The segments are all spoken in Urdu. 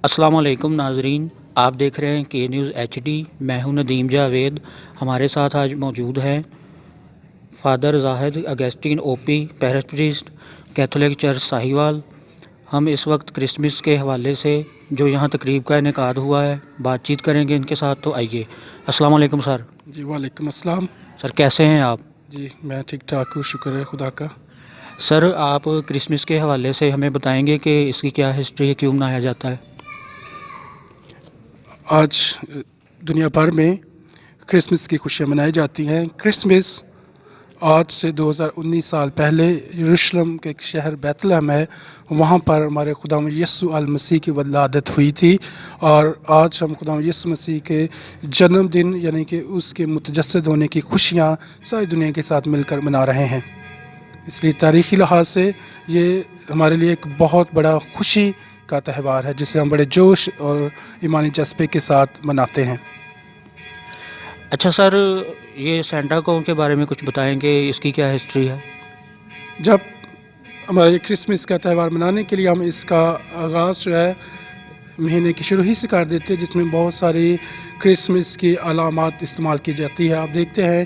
السلام علیکم ناظرین، آپ دیکھ رہے ہیں کے نیوز ایچ ڈی۔ میں ہوں ندیم جاوید۔ ہمارے ساتھ آج موجود ہیں father Zahid Augustine O P, parish priest, Catholic church Sahiwal. ہم اس وقت کرسمس کے حوالے سے جو یہاں تقریب کا انعقاد ہوا ہے بات چیت کریں گے ان کے ساتھ، تو آئیے۔ السلام علیکم سر۔ جی وعلیکم السلام۔ سر کیسے ہیں آپ؟ جی میں ٹھیک ٹھاک ہوں، شکر ہے خدا کا۔ سر آپ کرسمس کے حوالے سے ہمیں بتائیں گے کہ اس کی کیا ہسٹری ہے، کیوں منایا جاتا ہے؟ آج دنیا بھر میں کرسمس کی خوشیاں منائی جاتی ہیں۔ کرسمس آج سے 2019 سال پہلے یروشلم کے ایک شہر بیت لحم ہے، وہاں پر ہمارے خداوند یسوع المسیح کی ولادت ہوئی تھی، اور آج ہم خداوند یسوع مسیح کے جنم دن یعنی کہ اس کے متجسد ہونے کی خوشیاں ساری دنیا کے ساتھ مل کر منا رہے ہیں۔ اس لیے تاریخی لحاظ سے یہ ہمارے لیے ایک بہت بڑا خوشی کا تہوار ہے، جسے ہم بڑے جوش اور ایمانی جذبے کے ساتھ مناتے ہیں۔ اچھا سر، یہ سینٹا کلوز کے بارے میں کچھ بتائیں کہ اس کی کیا ہسٹری ہے؟ جب ہمارے کرسمس کا تہوار منانے کے لیے ہم اس کا آغاز جو ہے مہینے کی شروع ہی سے کر دیتے ہیں، جس میں بہت ساری کرسمس کی علامات استعمال کی جاتی ہے۔ آپ دیکھتے ہیں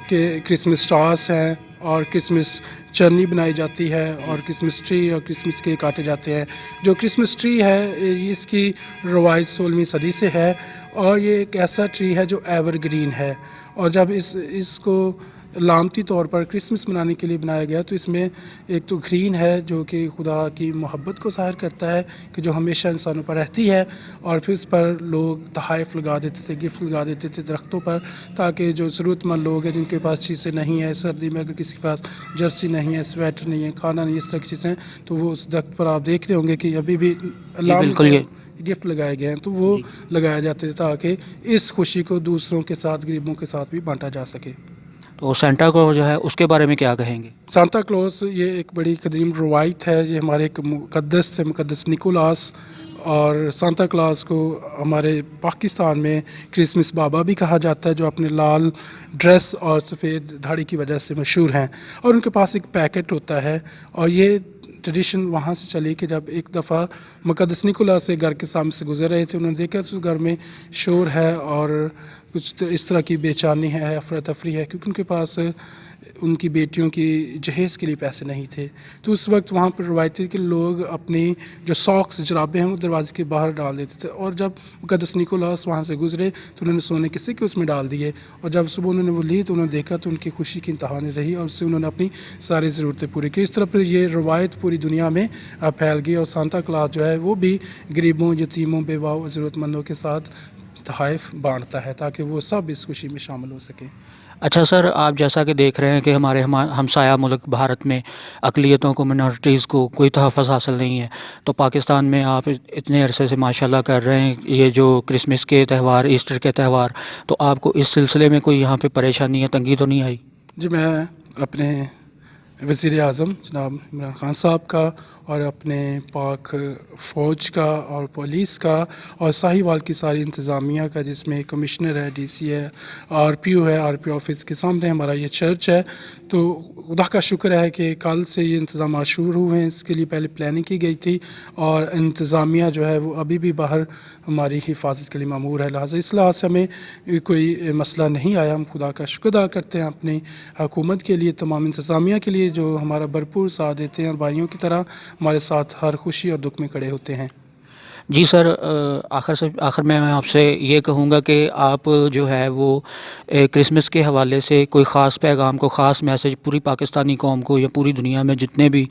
کہ کرسمس سٹارز ہیں، اور کرسمس چرنی بنائی جاتی ہے، اور کرسمس ٹری اور کرسمس کیک کاٹے جاتے ہیں۔ جو کرسمس ٹری ہے اس کی روایت 16ویں صدی سے ہے، اور یہ ایک ایسا ٹری ہے جو ایور گرین ہے، اور جب اس کو علامتی طور پر کرسمس منانے کے لیے بنایا گیا تو اس میں ایک تو گرین ہے جو کہ خدا کی محبت کو ظاہر کرتا ہے کہ جو ہمیشہ انسانوں پر رہتی ہے، اور پھر اس پر لوگ تحائف لگا دیتے تھے، گفٹ لگا دیتے تھے درختوں پر، تاکہ جو ضرورت مند لوگ ہیں جن کے پاس چیزیں نہیں ہیں، سردی میں اگر کسی کے پاس جرسی نہیں ہے، سویٹر نہیں ہے، کھانا نہیں، اس طرح کی چیزیں، تو وہ اس درخت پر آپ دیکھ رہے ہوں گے کہ ابھی بھی جی بالکل، یہ گفٹ لگائے گئے ہیں، تو وہ لگایا جاتے تھے تاکہ اس خوشی کو دوسروں کے ساتھ، غریبوں کے ساتھ بھی بانٹا جا سکے۔ تو سینٹا کلوز جو ہے اس کے بارے میں کیا کہیں گے؟ سانتا کلوز یہ ایک بڑی قدیم روایت ہے، یہ ہمارے ایک مقدس تھے، مقدس نکولاس، اور سانتا کلاس کو ہمارے پاکستان میں کرسمس بابا بھی کہا جاتا ہے، جو اپنے لال ڈریس اور سفید دھاڑی کی وجہ سے مشہور ہیں، اور ان کے پاس ایک پیکٹ ہوتا ہے، اور یہ ٹریڈیشن وہاں سے چلی کہ جب ایک دفعہ مقدس نکولاس سے گھر کے سامنے سے گزر رہے تھے، انہوں نے دیکھا تو گھر میں شور ہے اور کچھ اس طرح کی بے چینی ہے، افراتفری ہے، کیونکہ ان کے پاس ان کی بیٹیوں کی جہیز کے لیے پیسے نہیں تھے۔ تو اس وقت وہاں پر روایت تھی کہ لوگ اپنی جو ساکس جرابیں ہیں وہ دروازے کے باہر ڈال دیتے تھے، اور جب مقدس نکولاس وہاں سے گزرے تو انہوں نے سونے کے سکے اس میں ڈال دیے، اور جب صبح انہوں نے وہ لی تو انہوں نے دیکھا تو ان کی خوشی کی انتہا نہیں رہی، اور اس سے انہوں نے اپنی ساری ضرورتیں پوری کی۔ اس طرح پر یہ روایت پوری دنیا میں پھیل گئی، اور سانتا کلاس جو ہے وہ بھی غریبوں، یتیموں، بیواؤں اور ضرورت مندوں کے ساتھ تحائف بانٹتا ہے تاکہ وہ سب اس خوشی میں شامل ہو سکیں۔ اچھا سر، آپ جیسا کہ دیکھ رہے ہیں کہ ہمارے ہمسایہ ملک بھارت میں اقلیتوں کو، منارٹیز کو کوئی تحفظ حاصل نہیں ہے، تو پاکستان میں آپ اتنے عرصے سے ماشاءاللہ کر رہے ہیں یہ جو کرسمس کے تہوار، ایسٹر کے تہوار، تو آپ کو اس سلسلے میں کوئی یہاں پہ پریشانی یا تنگی تو نہیں آئی؟ جی میں اپنے وزیر اعظم جناب عمران خان صاحب کا، اور اپنے پاک فوج کا، اور پولیس کا، اور ساہیوال کی ساری انتظامیہ کا، جس میں کمشنر ہے، ڈی سی ہے، آر پی او ہے، آر پی آفس کے سامنے ہمارا یہ چرچ ہے، تو خدا کا شکر ہے کہ کل سے یہ انتظامات شروع ہوئے ہیں۔ اس کے لیے پہلے پلاننگ کی گئی تھی، اور انتظامیہ جو ہے وہ ابھی بھی باہر ہماری حفاظت کے لیے مامور ہے، لہٰذا اس لحاظ سے ہمیں کوئی مسئلہ نہیں آیا۔ ہم خدا کا شکر ادا کرتے ہیں اپنی حکومت کے لیے، تمام انتظامیہ کے لیے جو ہمارا بھرپور ساتھ دیتے ہیں، اور بھائیوں کی طرح ہمارے ساتھ ہر خوشی اور دکھ میں کھڑے ہوتے ہیں۔ جی سر، آخر میں آپ سے یہ کہوں گا کہ آپ جو ہے وہ کرسمس کے حوالے سے کوئی خاص پیغام، کو خاص میسج پوری پاکستانی قوم کو یا پوری دنیا میں جتنے بھی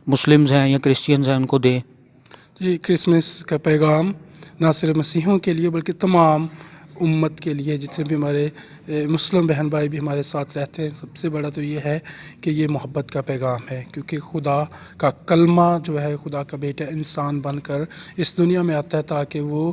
مسلمز ہیں یا کرسچینز ہیں ان کو دیں۔ جی کرسمس کا پیغام نہ صرف مسیحیوں کے لیے بلکہ تمام امت کے لیے، جتنے بھی ہمارے مسلم بہن بھائی بھی ہمارے ساتھ رہتے ہیں، سب سے بڑا تو یہ ہے کہ یہ محبت کا پیغام ہے، کیونکہ خدا کا کلمہ جو ہے، خدا کا بیٹا انسان بن کر اس دنیا میں آتا ہے تاکہ وہ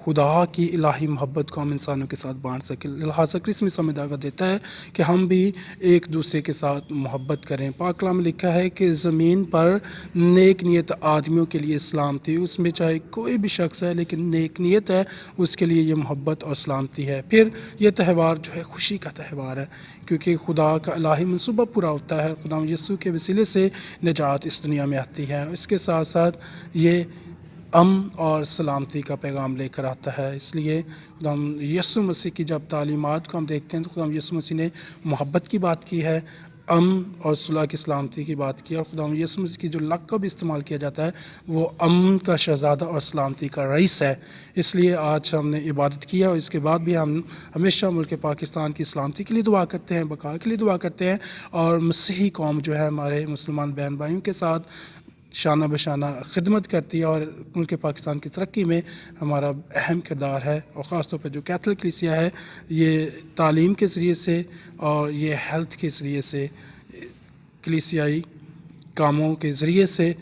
خدا کی الہی محبت کو ہم انسانوں کے ساتھ بانٹ سکیں۔ لہٰذا کرسمس ہمیں دعوت دیتا ہے کہ ہم بھی ایک دوسرے کے ساتھ محبت کریں۔ پاک کلام میں لکھا ہے کہ زمین پر نیک نیت آدمیوں کے لیے سلامتی، اس میں چاہے کوئی بھی شخص ہے لیکن نیک نیت ہے، اس کے لیے یہ محبت اور سلامتی ہے۔ پھر یہ تہوار جو ہے خوشی کا تہوار ہے، کیونکہ خدا کا الہی منصوبہ پورا ہوتا ہے، خدا یسوع کے وسیلے سے نجات اس دنیا میں آتی ہے۔ اس کے ساتھ ساتھ یہ امن اور سلامتی کا پیغام لے کر آتا ہے۔ اس لیے خداوند یسوع مسیح کی جب تعلیمات کو ہم دیکھتے ہیں تو خداوند یسوع مسیح نے محبت کی بات کی ہے، امن اور صلح کی سلامتی کی بات کی، اور خداوند یسوع مسیح کی جو لقب استعمال کیا جاتا ہے وہ امن کا شہزادہ اور سلامتی کا رئیس ہے۔ اس لیے آج ہم نے عبادت کیا اور اس کے بعد بھی ہم ہمیشہ ملک پاکستان کی سلامتی کے لیے دعا کرتے ہیں، بقا کے لیے دعا کرتے ہیں، اور مسیحی قوم جو ہے ہمارے مسلمان بہن بھائیوں کے ساتھ شانہ بشانہ خدمت کرتی ہے، اور ملک پاکستان کی ترقی میں ہمارا اہم کردار ہے، اور خاص طور پہ جو کیتھولک کلیسیا ہے یہ تعلیم کے ذریعے سے اور یہ ہیلتھ کے ذریعے سے، کلیسیائی کاموں کے ذریعے سے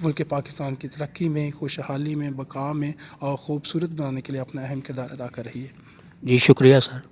ملک پاکستان کی ترقی میں، خوشحالی میں، بقا میں اور خوبصورت بنانے کے لیے اپنا اہم کردار ادا کر رہی ہے۔ جی شکریہ سر۔